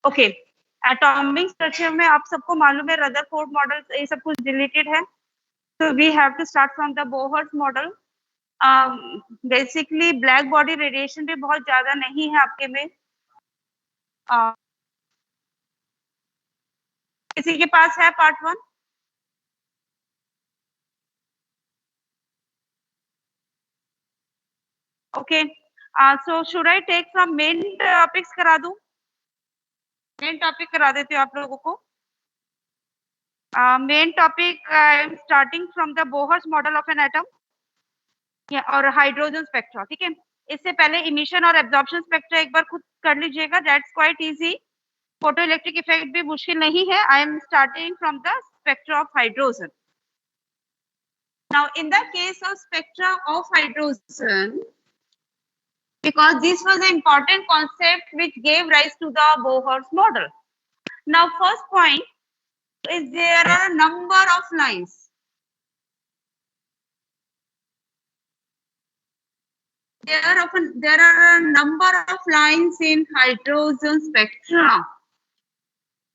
Okay, atomic structure में आप सबको मालूम है रदरफोर्ड मॉडल ये सब कुछ रिलेटेड है। तो we have to start from the Bohr's model. Basically black body radiation भी बहुत ज्यादा नहीं है आपके में। किसी के पास है part 1? Okay, so should I take from main topics करा दूं? मेन टॉपिक करा देती हूँ आप लोगों को। Main topic I am starting from the Bohr's model of an atom और हाइड्रोजन स्पेक्ट्रा। ठीक है, इससे पहले इमिशन और एब्जॉर्प्शन स्पेक्ट्रा एक बार खुद कर लीजिएगा, that's quite easy. Photo electric effect भी मुश्किल नहीं है। I am starting from the spectra of hydrogen. Now in the case of spectra of hydrogen, because this was an important concept which gave rise to the Bohr's model. Now, first point is there are a number of lines. There are a number of lines in hydrogen spectra.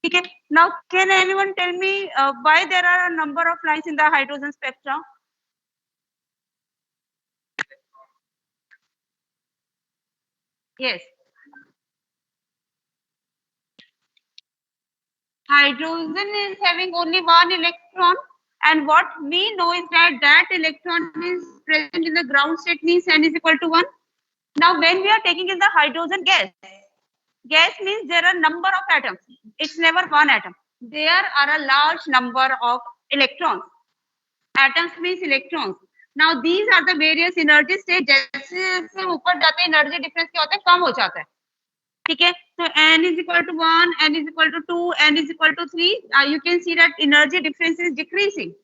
Okay. Now, can anyone tell me why there are a number of lines in the hydrogen spectra? Yes. Hydrogen is having only one electron, and what we know is that that electron is present in the ground state, means n is equal to 1. Now, when we are taking in the hydrogen gas, gas means there are number of atoms. It's never one atom. There are a large number of electrons. Atoms means electrons. Now, these are the various energy states. जैसे जैसे ऊपर जाते हैं energy difference क्या होता है, कम हो जाता है। ठीक है, तो n is equal to 1, n is equal to 2, n is equal to 3. You can see that energy difference is decreasing.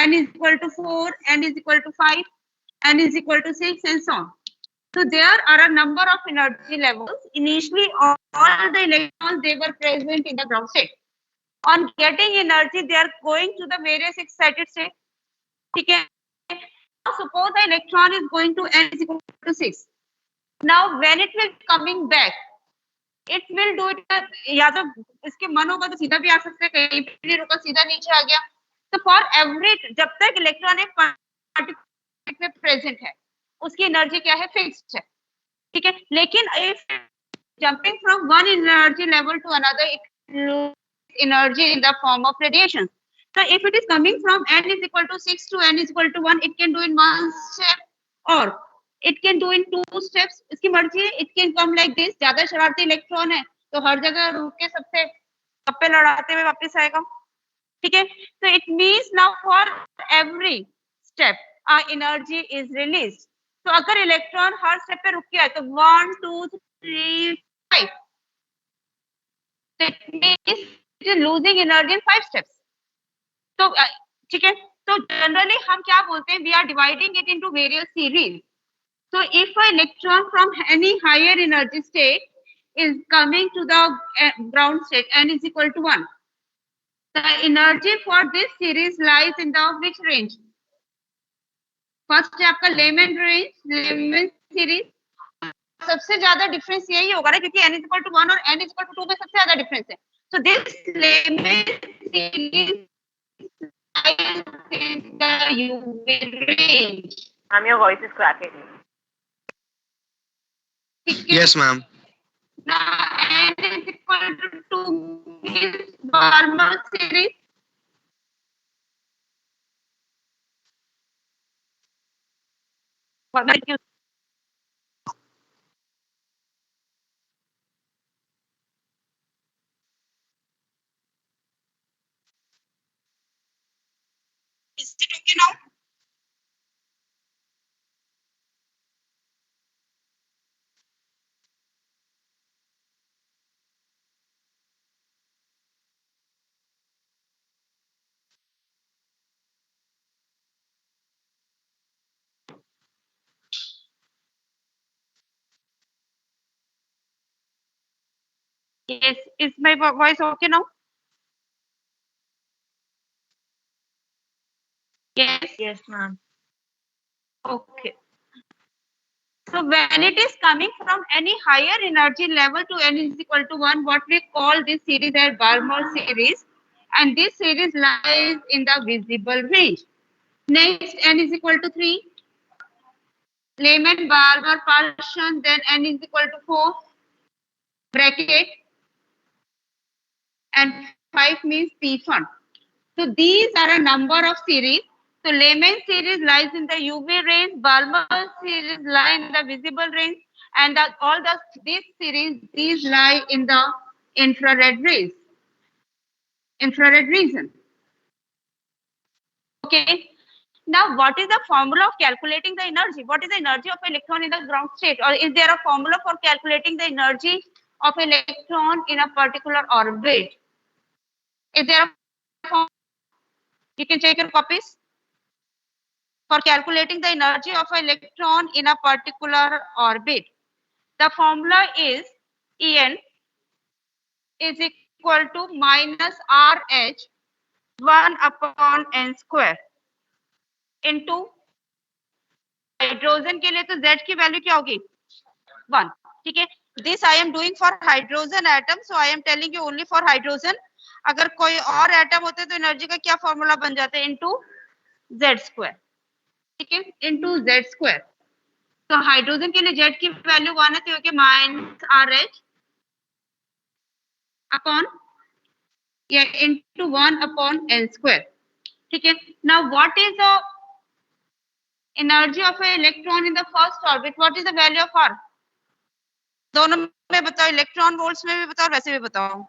n is equal to 4, n is equal to 5, n is equal to 6, and so on. So there are a number of energy levels. Initially, all the electrons, they were present in the ground state. On getting energy, they are going to the various excited state. Okay. Now suppose the electron is going to n is equal to 6. Now when it will coming back, it will do it. या तो इसके मन होगा तो सीधा भी आ सकता है, कहीं भी रुका सीधा नीचे आ गया। तो फॉर एवरी, जब तक इलेक्ट्रॉन एक पार्टिकल में प्रेजेंट है, उसकी एनर्जी क्या है, फिक्स्ड है। ठीक है, लेकिन if jumping from one energy level to another, it loses energy in the form of radiation. So if it is coming from n is equal to 6 to n is equal to 1, it can do in one step or it can do in 2 steps. इसकी मर्जी है, it can come like this. ज्यादा शरारती electron है तो हर जगह रुक के सबसे गप्पे लड़ाते हुए वापस आएगा। ठीक है, so it means now for every step our energy is released. तो अगर इलेक्ट्रॉन हर स्टेप पे रुक गया है तो 1 2 3 5, that means it is losing energy in 5 steps. तो ठीक है, तो जनरली हम क्या बोलते हैं, we are dividing it into various series. So if an electron from any higher energy state is coming to the ground state, n is equal to 1, the energy for this series lies in the which range? First है आपका lemon range, Lyman series. सबसे ज्यादा difference यही होगा ना, क्योंकि n is equal to 1 और n is equal to 2 में सबसे ज्यादा डिफरेंस है। So this Lyman series in the UV range. Ma'am, your voice is cracking. Yes, ma'am. Now n is equal to 2 is normal series. Is it okay now? Yes, is my voice okay now? Yes. Yes, ma'am. Okay. So when it is coming from any higher energy level to n is equal to 1, what we call this series as Balmer series, and this series lies in the visible range. Next, n is equal to 3, Lehman-Balmer partition, then n is equal to 4, bracket, and 5 means P fund. So these are a number of series. So Lehman series lies in the UV range, Balmer series lie in the visible range, and these series, these lie in the infrared rays, infrared region. Okay. Now, what is the formula of calculating the energy? What is the energy of electron in the ground state? Or is there a formula for calculating the energy of electron in a particular orbit? Is there a formula? You can check your copies. For calculating the energy of an electron in a particular orbit, the formula is En is equal to minus RH 1 upon n square into hydrogen के लिए तो Z की value क्या होगी 1. ठीक है, this I am doing for hydrogen atom, so I am telling you only for hydrogen. अगर कोई और एटम होते तो एनर्जी का क्या फॉर्मूला बन जाता है इनटू Z स्क्वायर. ठीक है, इनटू Z स्क्वायर. तो हाइड्रोजन के लिए Z की वैल्यू 1 है, तो ये माइनस RH अपॉन या इनटू 1 अपॉन n स्क्वायर. ठीक है, now what is the energy of A electron in the first orbit? What is the value of R? दोनों में बताओ, इलेक्ट्रॉन वोल्ट्स में भी बताओ, वैसे भी बताओ.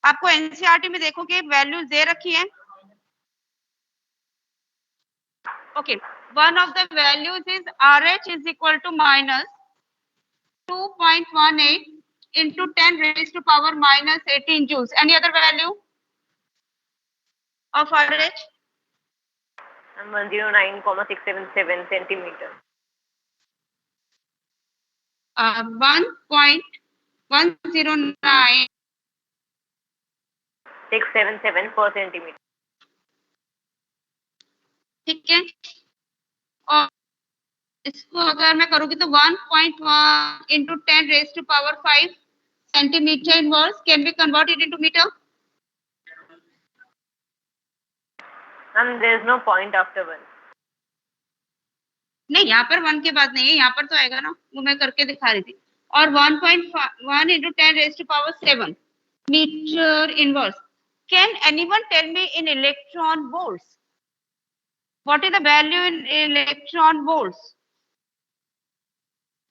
आपको एनसीईआरटी में देखोगे वैल्यूज दे रखी है. Okay, one of the values is RH is equal to minus 2.18 into 10 raised to power minus 18 joules. Any other value of RH? 109,677 centimeter. 1.109 677 per centimeter. ठीक है, और इसको अगर मैं करूँगी तो 1.1 into 10 raised to power 5 centimeter inverse can be converted into meter. There is no point after 1. नहीं, यहाँ पर 1 के बाद नहीं है, यहाँ पर तो आएगा ना, वो मैं करके दिखा रही थी. और 1.1 into 10 raised to power 7 meter inverse. Can anyone tell me in electron volts? What is the value in electron volts?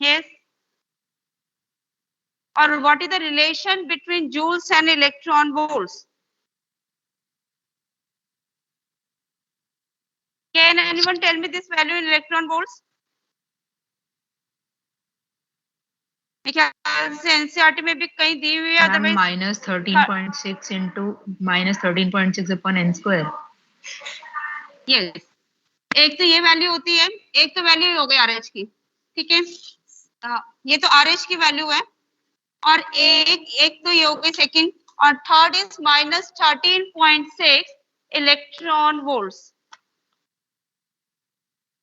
Yes. Or what is the relation between joules and electron volts? Can anyone tell me this value in electron volts? NCERT में भी कहीं दी हुई है, otherwise minus 13.6 into minus 13.6 upon n square. Yes, एक तो ये value होती है, एक तो वैल्यू हो गई RH की. ठीक है, ये तो RH की वैल्यू है, और एक तो ये हो गई सेकंड, और third is minus 13.6 electron volts.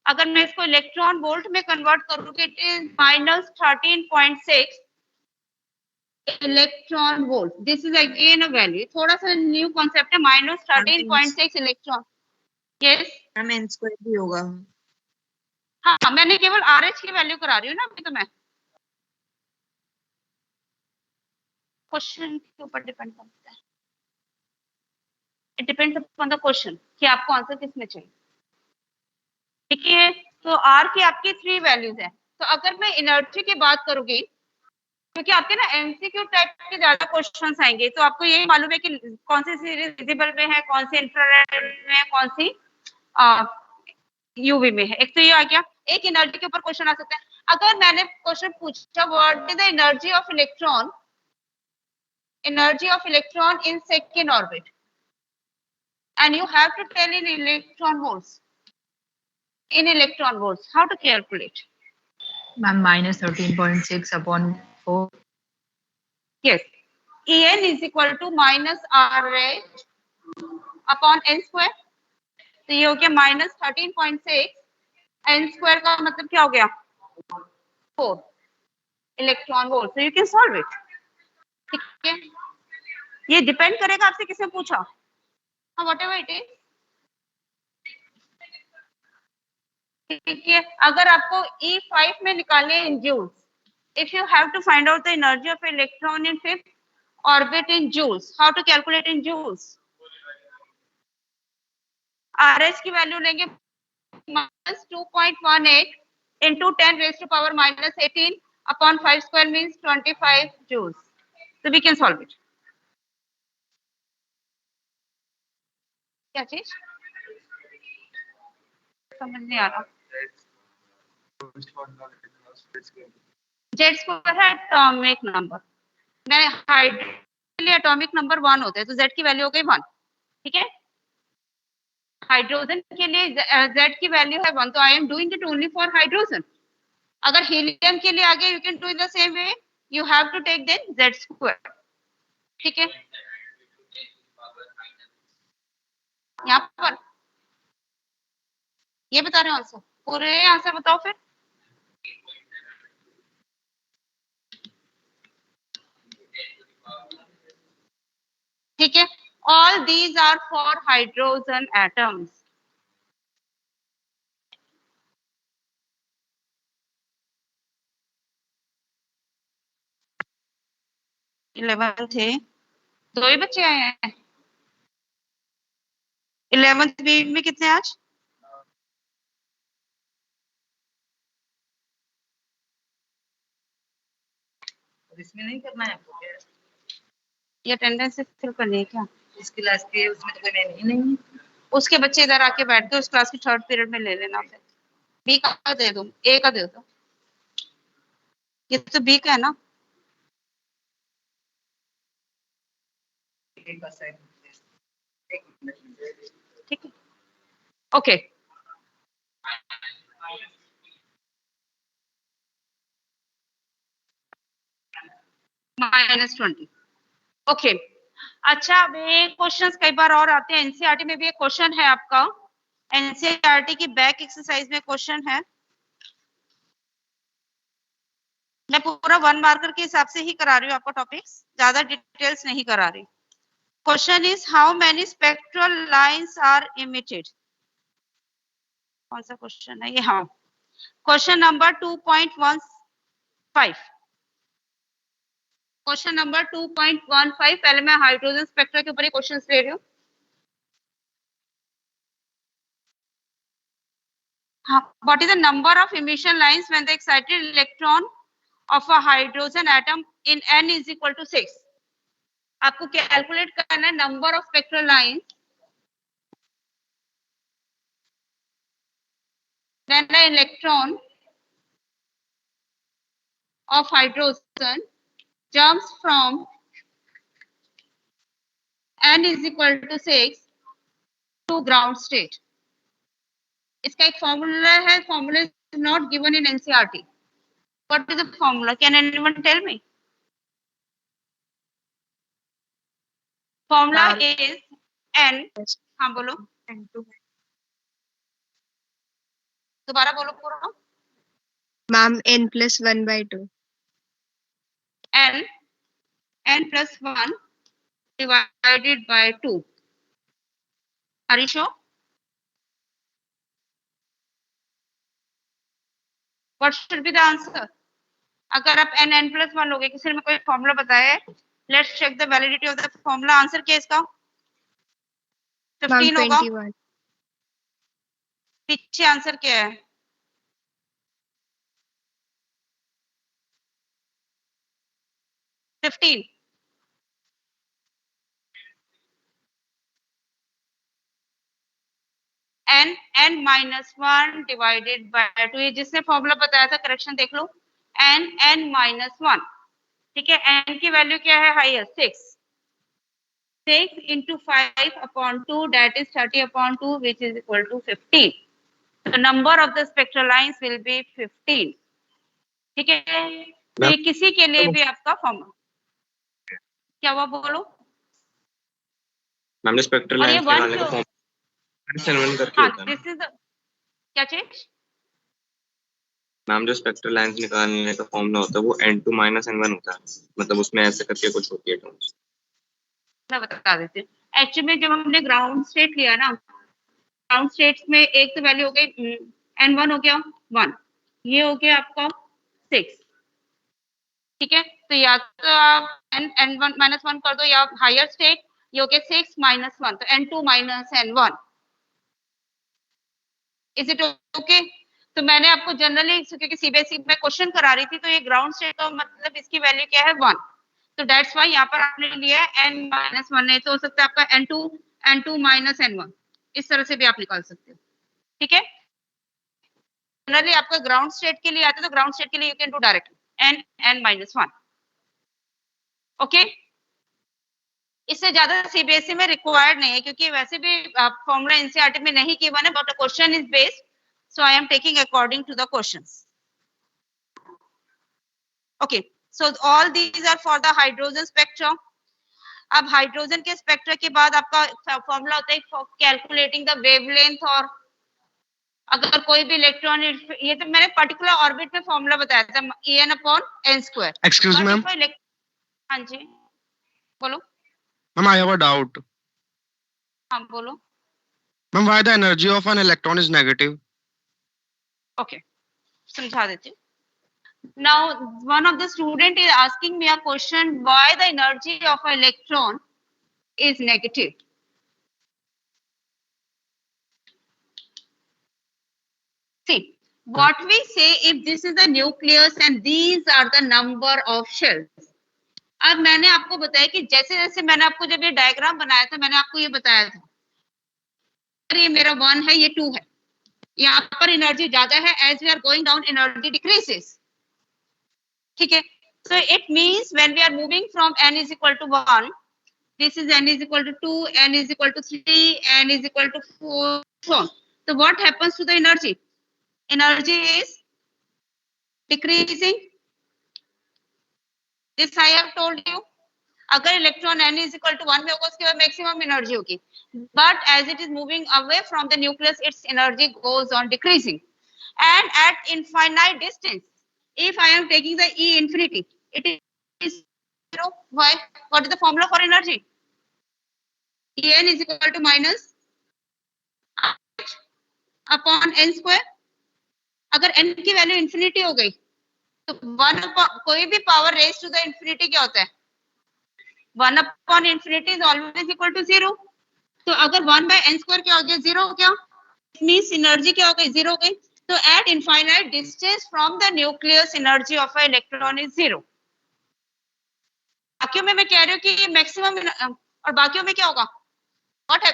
अगर मैं इसको इलेक्ट्रॉन वोल्ट में कन्वर्ट करूंगी, it is minus 13.6 electron volt. This is again a value, थोड़ा सा न्यू कॉन्सेप्ट है. minus 13.6 electron. Yes ma'am n square भी होगा. हाँ, मैंने केवल RH की वैल्यू करा रही हूँ ना अभी, तो मैं क्वेश्चन के ऊपर डिपेंड करता है. It depends upon the question कि आपको आंसर किस में चाहिए. ठीक है, तो R की आपकी 3 वैल्यूज है. तो अगर मैं एनर्जी की बात करूंगी, क्योंकि आपके ना एमसीक्यू टाइप के ज्यादा क्वेश्चंस आएंगे, तो आपको ये मालूम है कि कौन सी सीरीज विजिबल में है, कौन सी इंफ्रारेड में है, कौन सी यूवी में है. एक तो ये आ गया, एक एनर्जी के ऊपर क्वेश्चन आ सकता है. अगर मैंने क्वेश्चन पूछा what is the energy of electron in second orbit, and you have to tell in electron volts. In electron volts, how to calculate? Ma'am, minus 13.6 upon 4. Yes, En is equal to minus RH upon n square. तो ये हो गया minus 13.6 n square का मतलब क्या हो गया 4 electron volt, so you can solve it. ठीक है, ये डिपेंड करेगा आपसे किसने पूछा, हाँ whatever it is. ठीक है, अगर आपको E5 में निकाले इन joules, if you have to find out the energy of electron in fifth orbit in joules, how to calculate in joules? RH की वैल्यू लेंगे -2.18 into 10 raised to power -18 upon 5 square means 25 joules. So we can solve it. क्या चीज समझ नहीं आ रहा? Z square है atomic number, मैंने hydrogen के लिए एटॉमिक नंबर 1 होता है, तो Z की वैल्यू हो गई 1. ठीक है, हाइड्रोजन के लिए Z की वैल्यू है 1, तो I am doing it only for hydrogen. अगर हीलियम के लिए आगे you can do in the same way, you have to take then Z square. ठीक है, यहाँ पर ये बता रहे हो आंसर, पूरे आंसर बताओ फिर. ठीक है, all these are for hydrogen atoms. Eleventh है, 2 ही बच्चे आए हैं. 11th बी में कितने आज? इसमें नहीं करना है आपको क्या? ये अटेंडेंस फिल करनी है क्या? इस क्लास के उसमें तो कोई मैम ही नहीं है. उसके बच्चे इधर आके बैठ के उस क्लास की 3rd पीरियड में ले लेना. फिर बी का दे दो, ए का दे दो. ये तो बी का है ना. ठीक है, ओके. -20. ओके, अच्छा, अब एक क्वेश्चंस कई बार और आते हैं. एनसीईआरटी में भी एक क्वेश्चन है आपका, एनसीईआरटी की बैक एक्सरसाइज में क्वेश्चन है. मैं पूरा 1 मार्कर के हिसाब से ही करा रही हूँ आपको टॉपिक्स, ज्यादा डिटेल्स नहीं करा रही. Question is how many spectral lines are emitted. कौन सा क्वेश्चन है ये? हाँ, क्वेश्चन नंबर 2.15. Question number 2.15. पहले मैं हाइड्रोजन स्पेक्ट्रा के ऊपर ही क्वेश्चंस ले रही हूँ. What is the number of emission lines when the excited electron of a hydrogen atom in n is equal to 6? आपको कैलकुलेट करना है number of spectral lines when the electron of hydrogen jumps from n is equal to 6 to ground state. इसका एक formula है, formula is not given in NCERT. What is the formula? Can anyone tell me? Formula is n. हाँ बोलो, दोबारा बोलो पूरा. Ma'am n+1/2. n+1 divided by 2. Are you sure? What should be the answer? अगर आप n+1 लोगे, किसी ने कोई फॉर्मूला बताया है, let's check the validity of the formula. Answer क्या है इसका? 15 होगा. 21. पीछे आंसर क्या है? 15. n-1 divided by 2. ये जिसने फॉर्मूला बताया था, करेक्शन देख लो. n-1. ठीक है, n की वैल्यू क्या है? Highest 6. 6 into 5 upon 2, that is 30 upon 2, which is equal to 15. The number of the spectral lines will be 15. ठीक है, ये किसी के लिए भी आपका फॉर्मूला क्या हुआ? बोलो मैम ने स्पेक्ट्रल लाइंस निकालने का फॉर्मूला करके होता है. दिस इज क्या चीज? मैम जो स्पेक्ट्रल लेंथ निकालने का फॉर्मूला होता है वो n2 माइनस n1 होता है, मतलब उसमें ऐसे करके कुछ होती है टर्म्स। मैं बता देती हूँ। एक्चुअली में जब हमने ग्राउंड स्टेट लिया ना, ग्राउंड स्टेट्स में एक तो वैल्यू हो गई n1 हो गया 1, ये हो गया आपका 6, ठीक है। तो या तो आप n1 माइनस 1 कर दो, या हायर स्टेट ये हो गया 6 माइनस 1, तो n2 minus n1। Is it okay? तो मैंने आपको जनरली, क्योंकि सीबीएसई में क्वेश्चन करा रही थी, तो ये ग्राउंड स्टेट का मतलब इसकी वैल्यू क्या है 1, तो दैट्स वाई यहाँ पर आपने लिया है n माइनस 1 है, तो हो सकता है आपका n2 माइनस n1, इस तरह से भी आप निकाल सकते हो, ठीक है। जनरली आपका ग्राउंड स्टेट के लिए आता है, तो ग्राउंड स्टेट के लिए you can do directly n minus 1, okay. इससे ज्यादा सीबीएसई में रिक्वायर्ड नहीं है, क्योंकि वैसे भी फॉर्मूला एनसीईआरटी में नहीं गिवन है, but the question is based, so I am taking according to the questions. Okay, so all these are for the hydrogen spectrum. अब हाइड्रोजन के स्पेक्ट्रा के बाद आपका फॉर्मूला होता है कैलकुलेटिंग द वेवलेंथ, और अगर कोई भी इलेक्ट्रॉन, ये तो मैंने पर्टिकुलर ऑर्बिट में फॉर्मूला बताया था En/n²। एक्सक्यूज मैम, हाँ जी बोलो। Ma'am I have a doubt. हाँ बोलो। Ma'am why the energy of an electron is negative? Okay, समझा देती हूँ। Now, one of the student is asking me a question: why the energy of an electron is negative? See, what we say, if this is the nucleus and these are the number of shells. अब मैंने आपको बताया कि जैसे जैसे मैंने आपको जब ये डायग्राम बनाया था, मैंने आपको ये बताया था, ये मेरा 1 है, ये 2 है, यहाँ पर एनर्जी ज्यादा है, as we are going down energy decreases, ठीक है। So it means when we are moving from n is equal to 1, this is n is equal to 2, n is equal to 3, n is equal to 4, so on. So what happens to the energy? Energy is decreasing. This I have told you. अगर electron n is equal to 1 में होगा, उसके बाद maximum energy होगी, but as it is moving away from the nucleus, its energy goes on decreasing, and at infinite distance, if I am taking the E infinity, it is 0. Why? What is the formula for energy? En is equal to minus h upon n square. अगर n की value infinity हो गई, तो 1 कोई भी power raise to the infinity क्या होता है? 1 upon infinity is always equal to 0. तो अगर 1 by n square क्या हो गया? 0 हो गया। It means एनर्जी क्या हो गई? 0 हो गई। So at infinite distance from the nucleus, energy of an electron is 0. बाकियों में मैं कह रही हूँ कि ये मैक्सिमम, और बाकियों में क्या होगा? What है?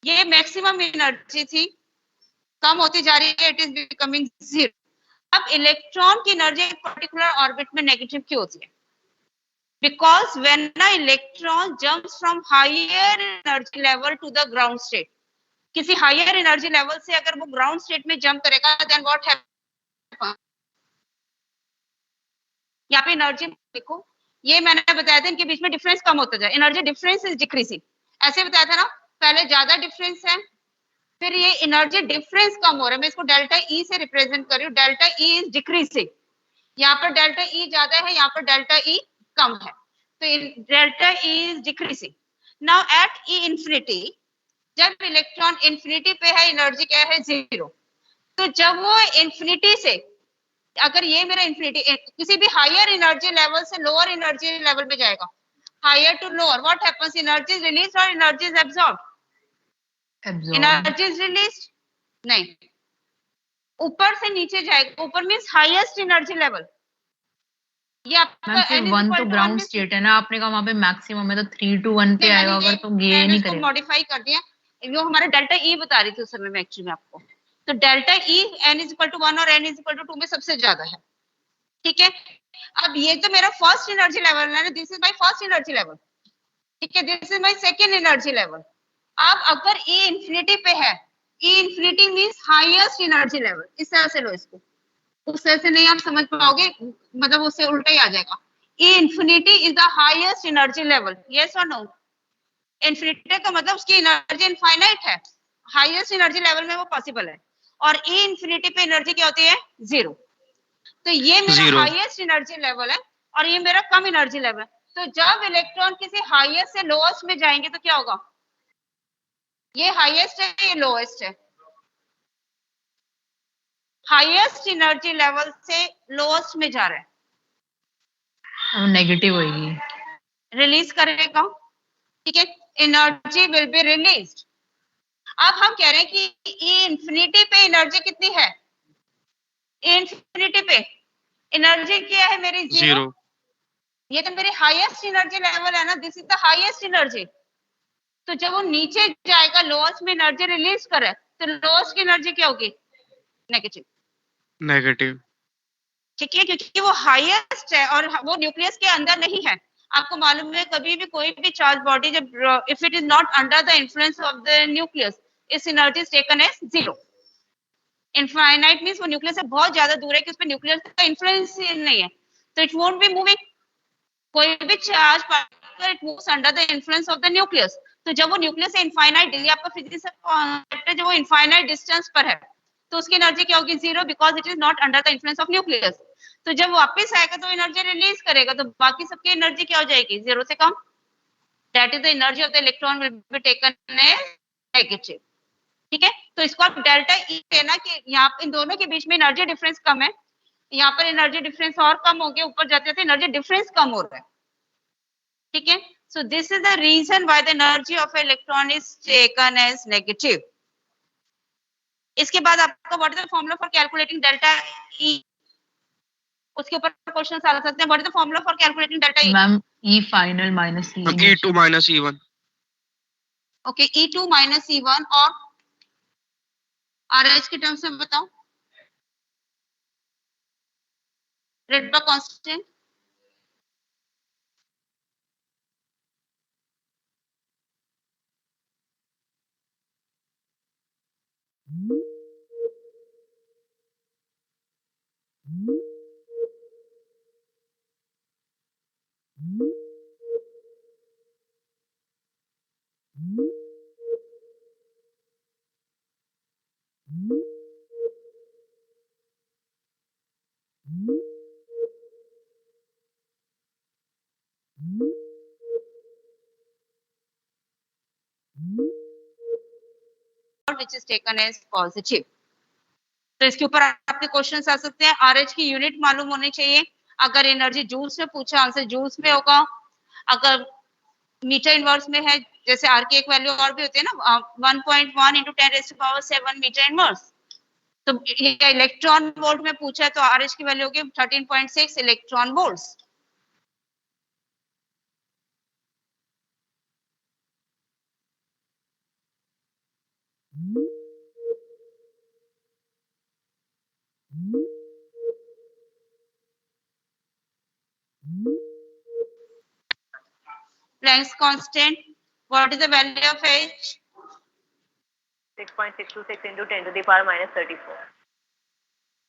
ये मैक्सिमम एनर्जी थी, कम होती जा रही है, इट इज बिकमिंग 0. अब इलेक्ट्रॉन की एनर्जी एक पर्टिकुलर ऑर्बिट में नेगेटिव क्यों होती है? Because when an electron jumps from higher energy level to the ground state, किसी हायर एनर्जी लेवल से अगर वो ग्राउंड स्टेट में जंप करेगा, देन व्हाट हैपन? यहाँ पे एनर्जी देखो, ये मैंने बताया था, इनके बीच में डिफरेंस कम होता जाए, एनर्जी डिफरेंस इज डिक्रीजिंग, ऐसे बताया था ना, पहले ज्यादा डिफरेंस है, फिर ये एनर्जी डिफरेंस कम हो रहा है, मैं इसको डेल्टा ई से रिप्रेजेंट कर रही हूँ, डेल्टा ई इज डिक्रीजिंग, यहाँ पर डेल्टा ई ज्यादा है, यहाँ पर डेल्टा ई कम है, तो delta E is decreasing. Now at E infinity, जब इलेक्ट्रॉन इंफिनिटी पे है, एनर्जी क्या है? 0। तो जब वो इंफिनिटी से, अगर ये मेरा इंफिनिटी किसी भी हायर एनर्जी लेवल से लोअर एनर्जी लेवल में जाएगा, higher to lower, what happens? Energy is released और energy is absorbed? Energy is released नहीं, ऊपर से नीचे जाएगा, ऊपर मींस हाईएस्ट एनर्जी लेवल। ये आपका फिर 1 तो ग्राउंड स्टेट है ना, आपने कहा वहां पे मैक्सिमम है, तो 3 to 1 पे आएगा अगर, तो ये नहीं करेगा। मॉडिफाई कर दिया, वो हमारा डेल्टा ई बता रही थी उस समय में एक्चुअली में आपको, तो delta E n is equal to 1 और n इज इक्वल टू 2 में सबसे ज्यादा है, ठीक है। अब ये तो मेरा फर्स्ट एनर्जी लेवल है ना, this is my first energy level, ठीक है, this is my second energy level. अब अगर ई इंफिनिटी पे है, E infinity means highest energy level, इस तरह से लो इसको, उस तरह से नहीं आप समझ पाओगे, मतलब उससे उल्टा ही आ जाएगा। E infinity is the highest energy level, yes और नो? इंफिनिटी का मतलब उसकी एनर्जी इनफाइनाइट है, हाईएस्ट एनर्जी लेवल में वो पॉसिबल है, और ई इंफिनिटी पे एनर्जी क्या होती है 0। तो ये मेरा Zero. हाईएस्ट एनर्जी लेवल है और ये मेरा कम एनर्जी लेवल है। तो जब इलेक्ट्रॉन किसी हाईएस्ट से लोएस्ट में जाएंगे तो क्या होगा, ये हाईएस्ट है ये लोएस्ट है, हाईएस्ट एनर्जी लेवल से लोएस्ट में जा रहा है, नेगेटिव होगी, रिलीज करेगा, ठीक है, एनर्जी विल बी रिलीज्ड। अब हम कह रहे हैं कि ई इंफिनिटी पे एनर्जी कितनी है, ई इंफिनिटी पे एनर्जी क्या है मेरी 0। ये तो मेरी हाईएस्ट एनर्जी लेवल है ना, this is the highest energy. तो जब वो नीचे जाएगा लोएस्ट में एनर्जी रिलीज करे तो लोएस्ट की एनर्जी क्या होगी, नेगेटिव, नेगेटिव। ठीक है, क्योंकि वो हाईएस्ट है और वो न्यूक्लियस के अंदर नहीं है। आपको मालूम है कभी भी कोई भी चार्ज बॉडी जब if it is not under the influence of the nucleus is energy is taken as 0। Infinite means वो न्यूक्लियस से बहुत ज्यादा दूर है कि उस पे न्यूक्लियस का इन्फ्लुएंस ही नहीं है, तो इट वोंट बी मूविंग। कोई भी charge particle it moves under the influence of the nucleus. तो जब वो न्यूक्लियस से इनफाइनाइट, ये आपका फिजिक्स का कॉन्सेप्ट है, जब वो इनफाइनाइट डिस्टेंस पर है तो उसकी एनर्जी क्या होगी 0, because it is not under the influence of nucleus. तो जब वापस आएगा तो एनर्जी रिलीज करेगा तो बाकी सबकी एनर्जी क्या हो जाएगी 0 से कम, that is the energy of the electron will be taken as negative, ठीक है। तो इसको आप डेल्टा ई कहना कि यहाँ इन दोनों के बीच में एनर्जी डिफरेंस कम है, यहाँ पर एनर्जी डिफरेंस और कम हो गया, ऊपर जाते जाते एनर्जी डिफरेंस कम हो रहा है, ठीक है। So this is the reason why the energy of electron is taken as negative. इसके बाद आपका what is the formula for calculating delta E, उसके ऊपर क्वेश्चंस आ सकते हैं। What is the formula for calculating delta E? Ma'am E final minus E E2 minus E1. Okay, E2 minus E1 और RH के टर्म्स में बताओ, Rydberg constant. which is taken as positive। तो इसके ऊपर आपके क्वेश्चंस आ सकते हैं। RH की यूनिट मालूम होनी चाहिए, अगर एनर्जी जूल्स में पूछा आंसर जूल्स में होगा, अगर मीटर इनवर्स में है जैसे R की एक वैल्यू और भी होती है ना 1.1 into 10⁻⁷ मीटर इनवर्स, तो ये इलेक्ट्रॉन वोल्ट में पूछा है तो RH की वैल्यू होगी 13.6 electron volts. Planck's constant, what is the value of H? 6.626 into 10 to the power minus 34.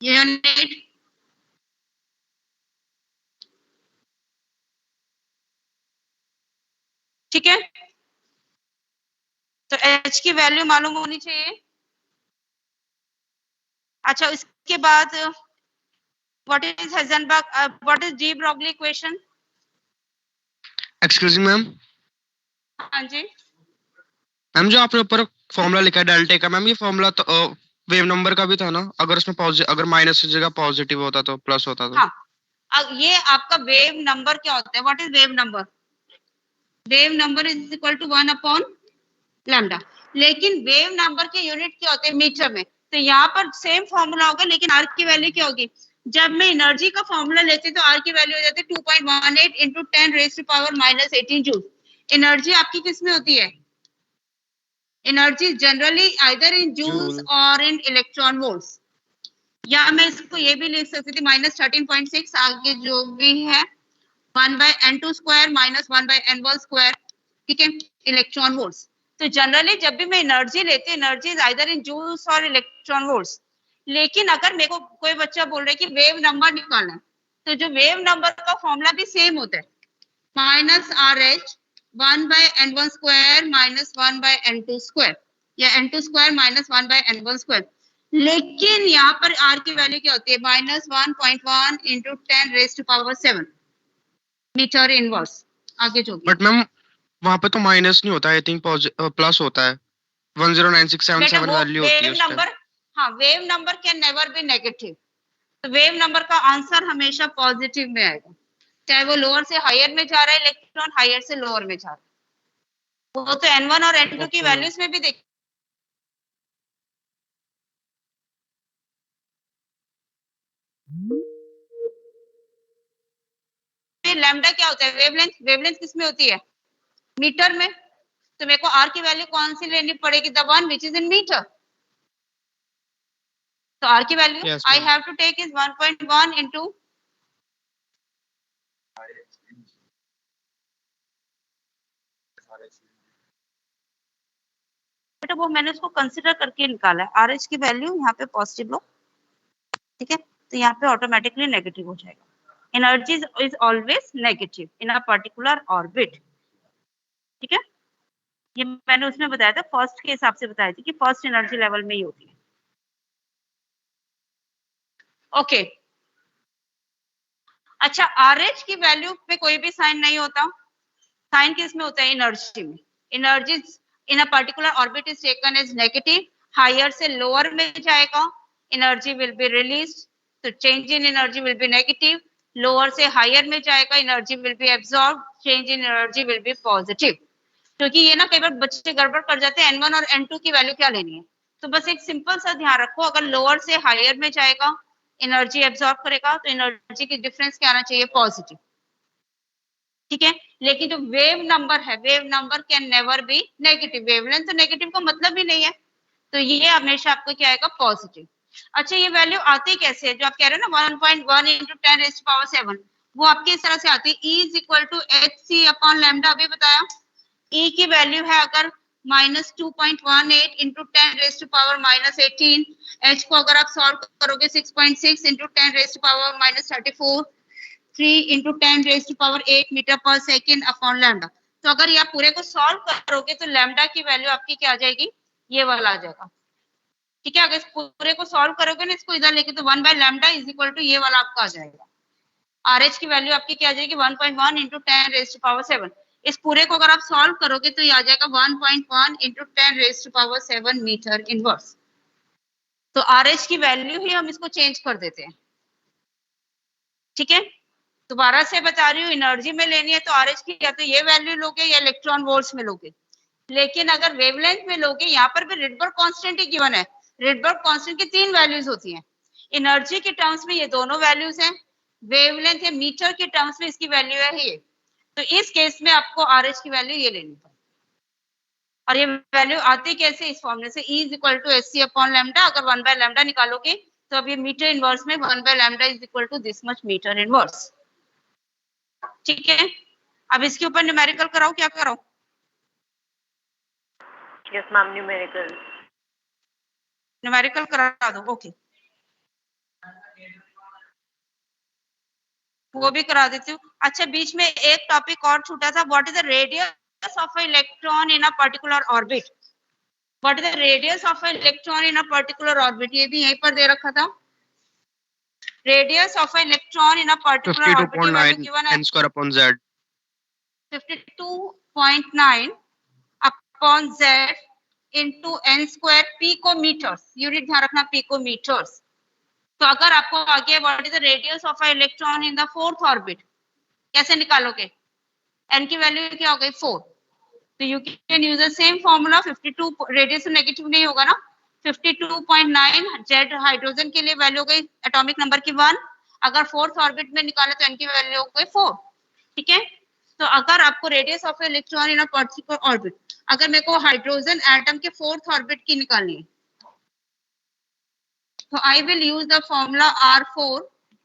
Unit, ठीक है, तो H की वैल्यू मालूम होनी चाहिए। अच्छा, इसके बाद what is Heisenberg, what is de Broglie equation? Excuse me ma'am, हाँ जी, मैम जो आपने ऊपर फॉर्मूला लिखा है डेल्टा का, मैम ये फॉर्मूला तो वेव नंबर का भी था ना? अगर उसमें अगर माइनस की जगह पॉजिटिव होता तो प्लस होता तो? हाँ, अब ये आपका वेव नंबर क्या होता है? What is wave number? Wave number is equal to 1/लैम्डा। लेकिन वेव नंबर के यूनिट क्या होते हैं? मीटर में। तो यहाँ पर सेम फॉर्मूला होगा, लेकिन आर की वैल्यू क्या होगी? जब मैं एनर्जी का फॉर्मूला लेती हूँ तो आर की वैल्यू हो जाती है 2.18 into 10⁻⁻18 जूल। एनर्जी आपकी किस में होती है? Energy generally either in joules or in electron volts, या मैं इसको ये भी लिख सकती थी -13.6 आगे जो भी है 1/n2 square minus 1/n1 square, ठीक है, इलेक्ट्रॉन वोल्ट्स। तो जनरली जब भी मैं एनर्जी लेती हूँ, energy is either in joules or electron volts. लेकिन अगर मेरे को कोई बच्चा बोल रहा है कि वेव नंबर निकालना है, तो जो वेव नंबर का फॉर्मूला भी सेम होता है, -RH 1/n1 square minus 1/n2 square, या n2 square minus 1/n1 square. लेकिन यहाँ पर r की वैल्यू क्या होती है -1.1 इंटू 10⁻⁷ मीटर इनवर्स। आगे जो बट मैम वहाँ पे तो माइनस नहीं होता, आई थिंक प्लस होता है। 109677 वैल्यू होती है वेव उस टाइम। नंबर, हाँ wave number can never be negative, तो वेव नंबर का आंसर हमेशा पॉजिटिव में आएगा, चाहे वो लोअर से हायर में जा रहा है इलेक्ट्रॉन, हायर से लोअर में जा रहा है। वो तो n1 और n2 की Okay. वैल्यूज में भी देख, लैम्डा क्या होता है, वेवलेंथ। वेवलेंथ किस में होती है, मीटर में। तो मेरे को r की वैल्यू कौन सी लेनी पड़ेगी, the one which is in metre. तो r की value Yes, I ma'am. Have to take is 1.1 into बेटा वो मैंने उसको कंसिडर करके निकाला है, RH की वैल्यू यहाँ पे पॉजिटिव लो, ठीक है, तो यहाँ पे ऑटोमेटिकली नेगेटिव हो जाएगा। Energy is always negative in a particular orbit, ठीक है। ये मैंने उसमें बताया था, फर्स्ट के हिसाब से बताया था कि फर्स्ट एनर्जी लेवल में ही होती है। ओके अच्छा, RH की वैल्यू पे कोई भी साइन नहीं होता, साइन किस में होता है, एनर्जी में। Energy in a particular orbit is taken as negative, higher से लोअर में जाएगा, एनर्जी विल बी रिलीज्ड, तो change in energy will be negative. Lower से हायर में जाएगा, energy will be absorb, change in energy will be positive. क्योंकि ये ना कई बार बच्चे गड़बड़ कर जाते हैं, n1 और n2 की वैल्यू क्या लेनी है। तो बस एक सिंपल सा ध्यान रखो, अगर लोअर से हायर में जाएगा, एनर्जी एब्सॉर्ब करेगा, तो एनर्जी की डिफरेंस क्या आना चाहिए, पॉजिटिव, ठीक है। लेकिन जो वेव नंबर है, wave number can never be negative, wavelength तो नेगेटिव का मतलब ही नहीं है, तो ये हमेशा आपको क्या आएगा, पॉजिटिव। अच्छा ये वैल्यू आती कैसे है, जो आप कह रहे हो ना 1.1 इंटू 10⁻⁷, वो आपकी इस तरह से आती है, E is equal to hc upon lambda. अभी बताया E की वैल्यू है अगर -2.18 इंटू 10⁻⁻18, H को अगर आप सॉल्व करोगे 6.6 इंटू 10⁻⁻34, 3 इंटू 10⁸ मीटर पर सेकेंड अपॉन लैम्डा। तो अगर ये आप पूरे को सॉल्व करोगे तो लैम्डा की वैल्यू आपकी क्या आ जाएगी, ये वाला आ जाएगा, ठीक है। अगर इस पूरे को सॉल्व करोगे ना, इसको इधर लेके, तो 1/λ इज इक्वल टू ये वाला आपका आ जाएगा। RH की वैल्यू आपकी क्या आ जाएगी, 1.1 इंटू 10⁻⁷। इस पूरे को अगर आप सॉल्व करोगे तो ये आ जाएगा 1.1 इंटू 10⁻⁷ मीटर इनवर्स। तो RH की वैल्यू ही हम इसको चेंज कर देते हैं, ठीक है। दोबारा से बता रही हूँ, एनर्जी में लेनी है तो RH की या तो ये वैल्यू लोगे या इलेक्ट्रॉन वोल्ट्स में लोगे। लेकिन अगर वेवलेंथ में लोगे, यहाँ पर भी रिडबर्ग कांस्टेंट ही गिवन है। रिडबर्ग कांस्टेंट की 3 वैल्यूज होती हैं, एनर्जी के टर्म्स में ये दोनों वैल्यूज हैं, वेवलेंथ या मीटर के टर्म्स में इसकी वैल्यू है ये। तो इस केस में आपको RH की वैल्यू ये लेनी पड़ेगी। और ये वैल्यू आती कैसे, इस फॉर्मूले से, E is equal to hc upon lambda. अगर 1/λ निकालोगे तो अब ये मीटर इनवर्स में 1/λ is equal to this much metre inverse, ठीक है। अब इसके ऊपर न्यूमेरिकल कराओ, क्या कराओ, यस मैम, न्यूमेरिकल। न्यूमेरिकल करा दो, ओके वो भी करा देती हूँ। अच्छा बीच में एक टॉपिक और छूटा था, what is the radius of a electron in a particular orbit. What is the radius of a electron in a particular orbit, ये भी यहीं पर दे रखा था। Radius of a electron in a particular orbit, ये वैल्यू गिवन है 52.9 n² upon z। 52.9 upon z into n² picometres, unit ध्यान रखना पिकोमीटर्स। तो अगर आपको आगे what is the radius of a electron in the fourth orbit, कैसे निकालोगे, n की वैल्यू क्या हो गई 4, तो you can use the same formula. 52 radius negative नहीं होगा ना, 52.9 जेड हाइड्रोजन के लिए वैल्यू हो गई एटॉमिक नंबर की 1, अगर फोर्थ ऑर्बिट में निकाले तो n की वैल्यू हो गई 4, ठीक है। तो अगर आपको radius of electron in a particular orbit, अगर मेरे को हाइड्रोजन एटम के फोर्थ ऑर्बिट की निकालनी है, तो I will use the formula R4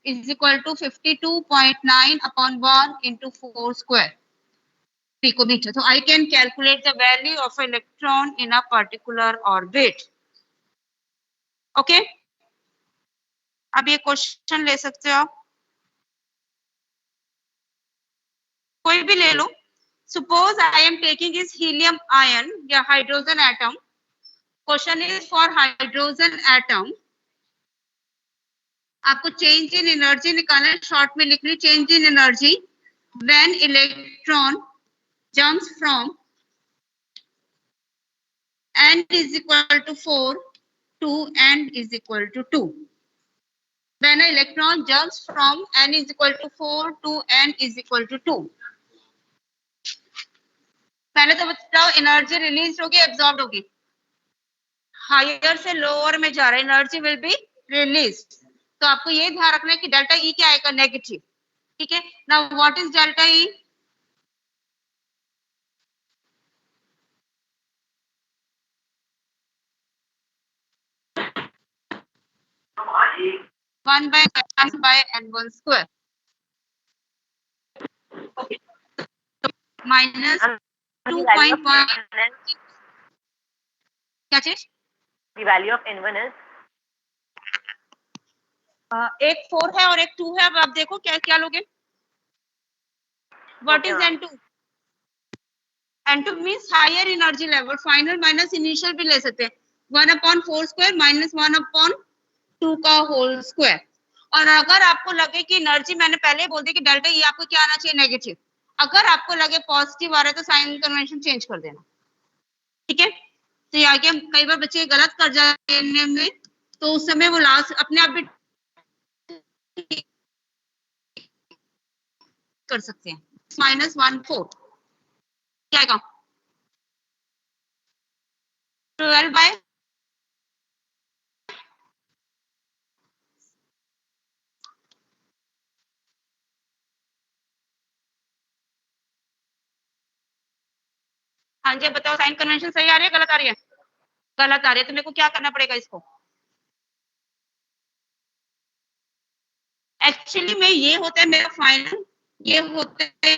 is equal to 52.9 upon 1 into 4 square picometer. So I can calculate the value of electron in a particular orbit. Okay? अब ये क्वेश्चन ले सकते हो आप, कोई भी ले लो। Suppose I am taking is helium ion या hydrogen atom question is for hydrogen atom. आपको चेंज इन एनर्जी निकालना है, शॉर्ट में लिख रही change in energy when electron jumps from n is equal to 4 to n is equal to 2. When an electron jumps from n is equal to 4 to n is equal to 2. पहले तो बताओ energy release होगी absorb होगी? Higher से lower में जा रहा है, एनर्जी विल बी रिलीज। तो आपको ये ध्यान रखना है कि डेल्टा ई क्या आएगा, नेगेटिव। ठीक है, now what is delta E? One by n1 square minus 2.1 क्या चीज? The value of n1 is एक 4 है और एक 2 है। अब आप देखो क्या क्या लोगे? What is n2? n2 means higher energy level, final minus initial भी ले सकते हैं। 1/4 स्क्वायर माइनस 1/2 का होल स्क्वायर। और अगर आपको लगे कि एनर्जी, मैंने पहले ही बोल दिया कि डेल्टा ई आपको क्या आना चाहिए, नेगेटिव। अगर आपको लगे पॉजिटिव आ रहा है तो साइन कन्वेंशन चेंज कर देना। ठीक है, तो ये आगे हम कई बार बच्चे गलत कर जाते हैं, तो उस समय वो लास्ट अपने आप भी कर सकते हैं। -1/4 क्या आएगा? 12 बाय हाँ जी बताओ, साइन कन्वेंशन सही आ रही है गलत आ रही है? गलत आ रही है, तो मेरे को क्या करना पड़ेगा इसको? एक्चुअली में ये होता है मेरा फाइनल, ये होता है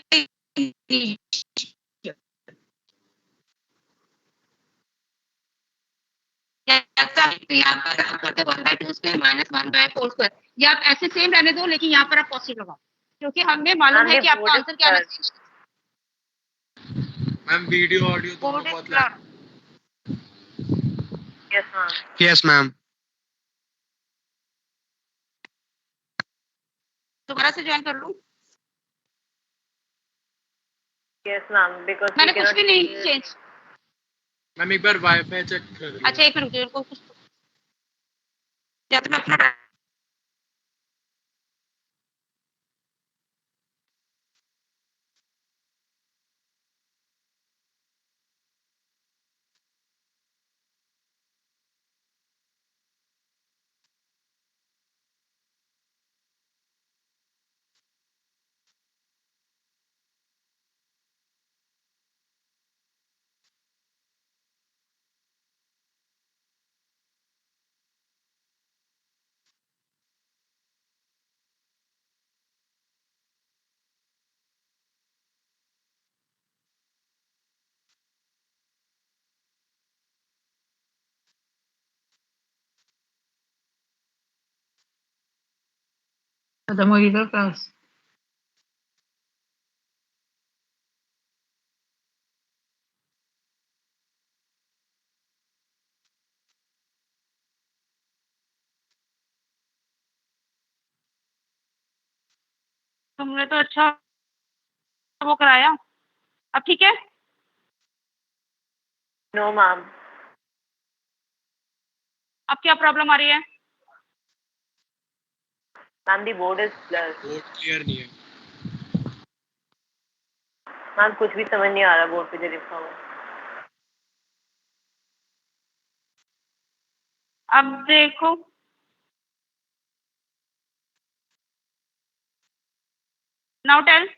यहाँ पर आप करते 1/2 स्क्वायर माइनस 1/4 स्क्वायर। ये आप ऐसे सेम रहने दो, लेकिन यहाँ पर आप पॉजिटिव लगाओ, क्योंकि हमें मालूम है कि आपका आंसर क्या आना चाहिए। मैम वीडियो ऑडियो दोनों बहुत lag. yes ma'am. Yes ma'am. दोबारा से ज्वाइन कर लूं? Yes ma'am, because मैंने we कुछ cannot भी नहीं hear- चेंज। मैम एक बार वाईफाई चेक कर लो। अच्छा एक मिनट, इनको कुछ या तो मैं अपना खत्म होगी क्या क्लास? तुमने तो अच्छा वो कराया। अब ठीक है? No ma'am. अब क्या प्रॉब्लम आ रही है? Ma'am, the board is blurred. Board clear नहीं है। मैम कुछ भी समझ नहीं आ रहा बोर्ड पे जो लिखा हुआ है। अब देखो, नाउ टेल।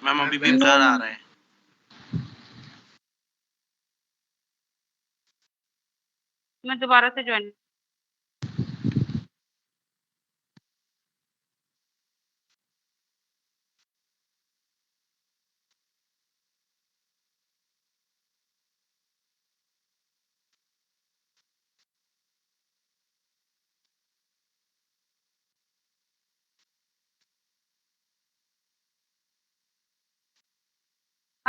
मैम अभी भी ब्लर आ रहा है। मैं दोबारा से ज्वाइन।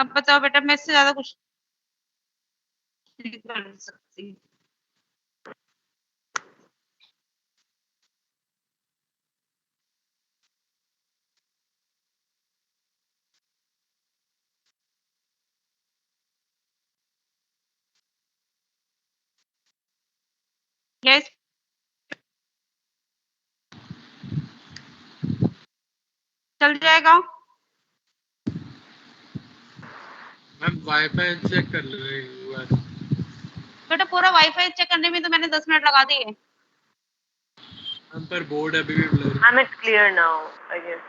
अब बताओ बेटा, मैं इससे ज्यादा कुछ नहीं कर सकती। यस, चल जाएगा। मैम वाईफाई चेक कर लो एक बार। बेटा पूरा वाईफाई चेक करने में तो मैंने 10 मिनट लगा दिए। मैम पर बोर्ड अभी भी ब्लर है। Ma'am it's clear now I guess.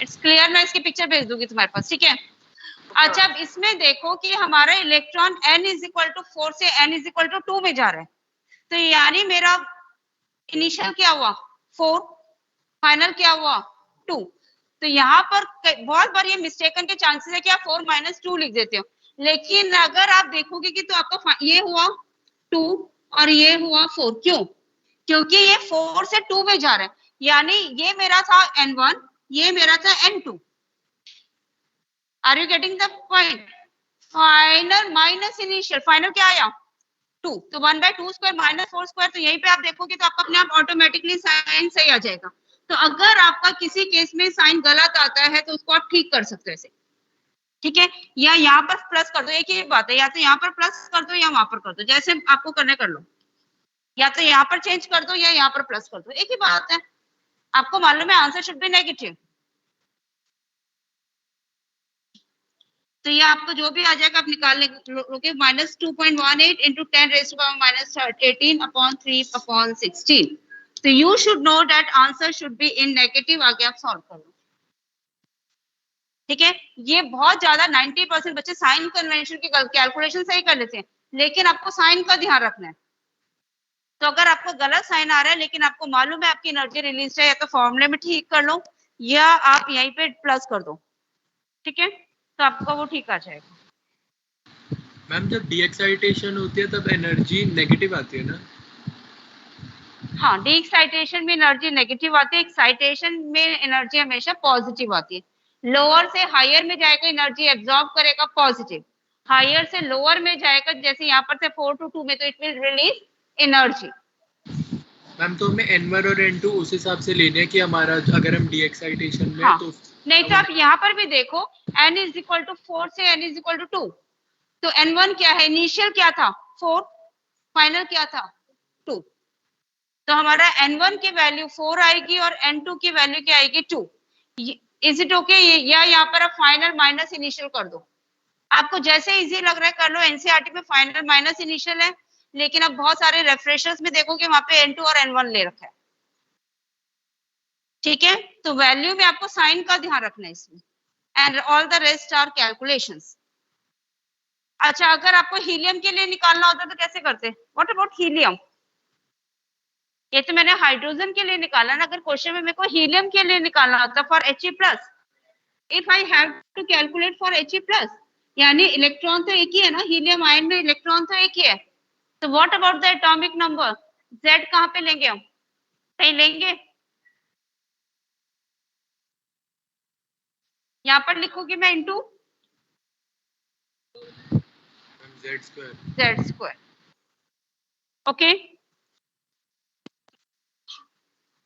It's clear, मैं इसकी पिक्चर भेज दूंगी तुम्हारे पास, ठीक है। अच्छा, अब इसमें देखो कि हमारा electron n is equal to 4 से n इज इक्वल टू 2 में जा रहा है, तो यानी मेरा इनिशियल क्या हुआ 4, फाइनल क्या हुआ 2। तो यहाँ पर बहुत बार ये मिस्टेकन के चांसेस है कि आप 4 - 2 लिख देते हो, लेकिन अगर आप देखोगे कि तो आपका ये हुआ 2 और ये हुआ 4। क्यों? क्योंकि ये 4 से 2 में जा रहा है, यानी ये मेरा था n1, ये मेरा था n2। Are you getting the point? Final minus initial, final क्या आया 2, तो 1/2 स्क्वायर माइनस 4 स्क्वायर। तो यहीं पे आप देखोगे तो आपका अपने आप ऑटोमेटिकली साइन सही आ जाएगा। तो अगर आपका किसी केस में साइन गलत आता है तो उसको आप ठीक कर सकते हो ऐसे, ठीक है। या यहाँ पर प्लस कर दो, एक ही बात है, या तो यहाँ पर प्लस कर दो या वहां पर कर दो, जैसे आपको करने कर लो। या तो यहाँ पर चेंज कर दो या यहाँ पर प्लस कर दो, एक ही बात है। आपको मालूम है आंसर शुड बी नेगेटिव। तो ये आपको जो भी आ जाएगा आप निकाल लोगे, -2.18 into 10⁻⁻18 upon 3/16। तो you should know that answer should be in negative. आगे आप सॉल्व कर लो, ठीक है। ये बहुत ज्यादा 90% बच्चे साइन कन्वेंशन की कैलकुलेशन सही कर लेते हैं, लेकिन आपको साइन का ध्यान रखना है। तो अगर आपको गलत साइन आ रहा है लेकिन आपको मालूम है आपकी एनर्जी रिलीज है, या तो फॉर्मूले में ठीक कर लो या आप यहीं पे प्लस कर दो, ठीक है, तो आपका वो ठीक आ जाएगा। मैम जब डी एक्साइटेशन होती है तब एनर्जी नेगेटिव आती है ना? हाँ, डी एक्साइटेशन में एनर्जी नेगेटिव आती है, एक्साइटेशन में एनर्जी हमेशा पॉजिटिव आती है। लोअर से हायर में जाएगा एनर्जी एब्जॉर्ब करेगा पॉजिटिव, हायर से लोअर में जाएगा, जैसे यहाँ पर से 4 to 2 में, तो it will release energy. Ma'am तो हमें n1 और n2 उस हिसाब से लेने हैं कि हमारा अगर हम डी एक्साइटेशन में हाँ, तो नहीं तो आप यहाँ पर भी देखो n इज इक्वल टू 4 से n इज इक्वल टू 2, तो n1 क्या है, इनिशियल क्या था 4, फाइनल क्या था 2। तो हमारा n1 की वैल्यू 4 आएगी और n2 की वैल्यू क्या आएगी 2। Is it okay? या यहाँ पर आप फाइनल माइनस इनिशियल कर दो, आपको जैसे इजी लग रहा है कर लो। एनसीईआरटी में फाइनल माइनस इनिशियल है, लेकिन अब बहुत सारे रेफरेंसेस में देखोगे वहां पे n2 और n1 ले रखा है, ठीक है। तो वैल्यू में आपको साइन का ध्यान रखना है इसमें, and all the rest are calculations. अच्छा, अगर आपको हीलियम के लिए निकालना होता तो कैसे करते? What about helium? ये तो मैंने हाइड्रोजन के लिए निकाला ना, अगर क्वेश्चन में मेरे को हीलियम के लिए निकालना होता for He+, if I have to calculate for He+, यानी इलेक्ट्रॉन तो एक ही है ना, हीलियम आयन में इलेक्ट्रॉन तो एक ही है, तो what about the atomic number? Z कहाँ पे लेंगे हम? कहीं लेंगे? यहाँ पर लिखूंगी मैं इनटू Z²। ओके,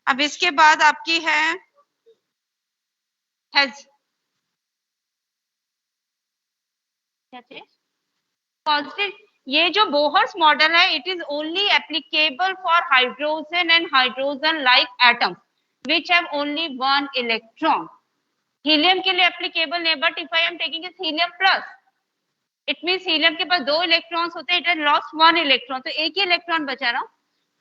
अब इसके बाद आपकी है पॉजिटिव। ये जो बोहर्स मॉडल है, it is only applicable for hydrogen and hydrogen like atom which have only 1 electron. Helium के लिए एप्लीकेबल नहीं, but if I am taking helium plus, it means helium के पास 2 इलेक्ट्रॉन्स होते हैं, इट हैज लॉस्ट 1 इलेक्ट्रॉन, तो एक ही electron बचा ना।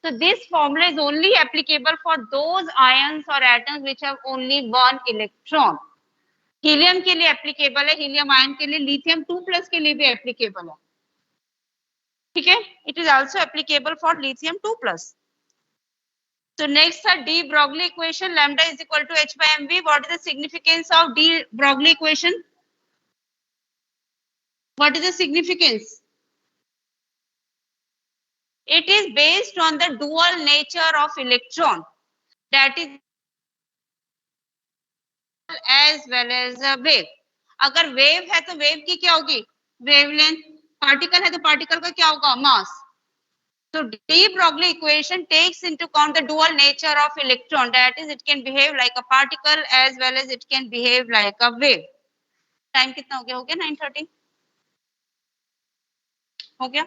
So this formula is only applicable for those ions or atoms which have only 1 electron. Helium के लिए applicable है, हीलियम आयन के लिए, लिथियम 2+ के लिए भी एप्लीकेबल है, ठीक है। It is also applicable for lithium 2+। So next है de Broglie equation, lambda is equal to h/mv. What is the significance of de Broglie equation? What is the significance? It is based on the dual nature of electron, that is as well as a wave. अगर wave है तो wave की क्या होगी, wavelength, particle है तो particle का क्या होगा, मास। So de Broglie equation takes into account the dual nature of electron, that is it can behave like a particle as well as it can behave like a wave. Time कितना हो गया 9:30 हो गया।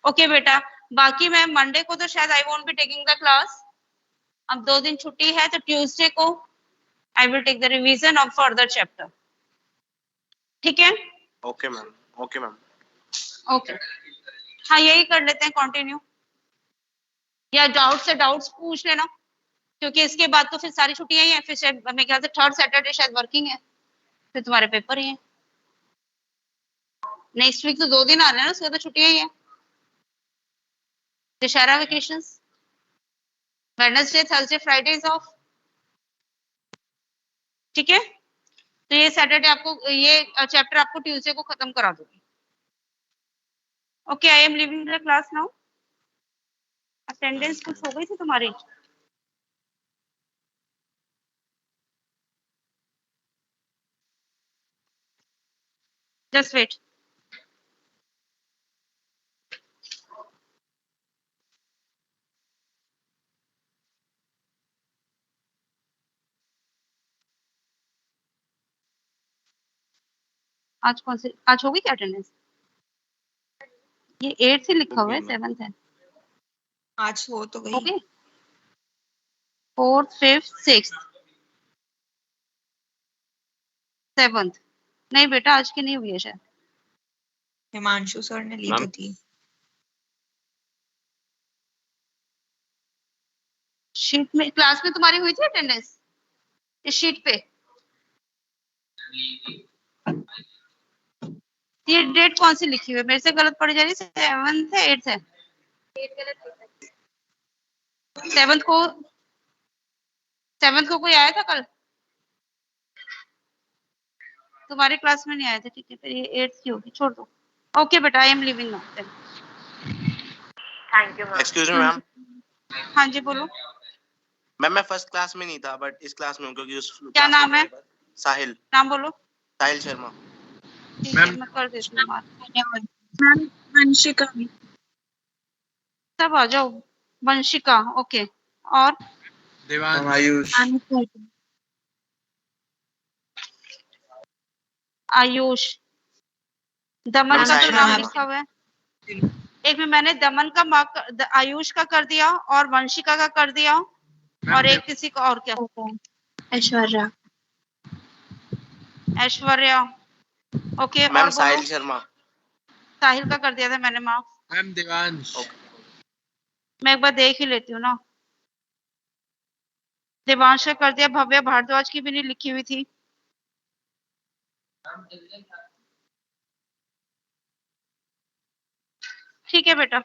Okay बेटा, बाकी मैं Monday को तो शायद I won't be taking the class, अब 2 दिन छुट्टी है तो ट्यूसडे को I will take the revision of further chapter, ठीक है। Okay ma'am, okay ma'am. Okay हाँ यही कर लेते हैं कंटिन्यू, या डाउट से डाउट्स पूछ लेना, क्योंकि इसके बाद तो फिर सारी छुट्टियां ही हैं, फिर शायद मेरे ख्याल से 3rd सैटरडे शायद वर्किंग है, फिर तुम्हारे पेपर ही हैं। नेक्स्ट वीक तो 2 दिन आ रहे हैं ना, उसके तो छुट्टियां ही हैं, Dussehra vacations, Wednesday Thursday Friday is of, ठीक है। तो ये सैटरडे आपको ये चैप्टर आपको ट्यूसडे को खत्म करा दूंगी। Okay I am living the class now. Attendance कुछ हो गई थी तुम्हारी, जस्ट वेट। आज कौन सी, आज होगी क्या अटेंडेंस, ये 8th से लिखा हुआ है 7th है, आज हो तो गई। Okay 4th 5th 6th 7th, नहीं बेटा आज की नहीं हुई है शायद, हिमांशु सर ने ली तो थी। शीट में क्लास में तुम्हारी हुई थी अटेंडेंस, इस शीट पे ये डेट कौन सी लिखी हुई है, मेरे से गलत पड़ जा रही है, 7th है 8th है, 7th को कोई आया था कल, तुम्हारी क्लास में नहीं आए थे, ठीक है फिर ये 8th की होगी, छोड़ दो। ओके बेटा I am living now then. Thank you ma'am. Excuse me ma'am. हाँ जी बोलो। मैम मैं फर्स्ट क्लास में नहीं था, बट इस क्लास में हूँ क्योंकि उस क्या नाम है, साहिल। नाम बोलो। साहिल शर्मा। ठीक है मैं कर देती हूँ बात। मैम वंशिका भी। सब आ जाओ, वंशिका ओके, और देवांश, आयुष। आयुष, दमन का तो साइना नाम है। लिखा हुआ है, एक में मैंने दमन का मार्क आयुष का कर दिया और वंशिका का कर दिया, और एक किसी का और क्या, ऐश्वर्या। ऐश्वर्या ओके, मैम और साहिल बोलो। शर्मा। साहिल का कर दिया था मैंने मार्क, मैम देवांश। मैं एक बार देख ही लेती हूँ ना। देवांश का कर दिया, भव्या भारद्वाज की भी नहीं लिखी हुई थी, ठीक है बेटा।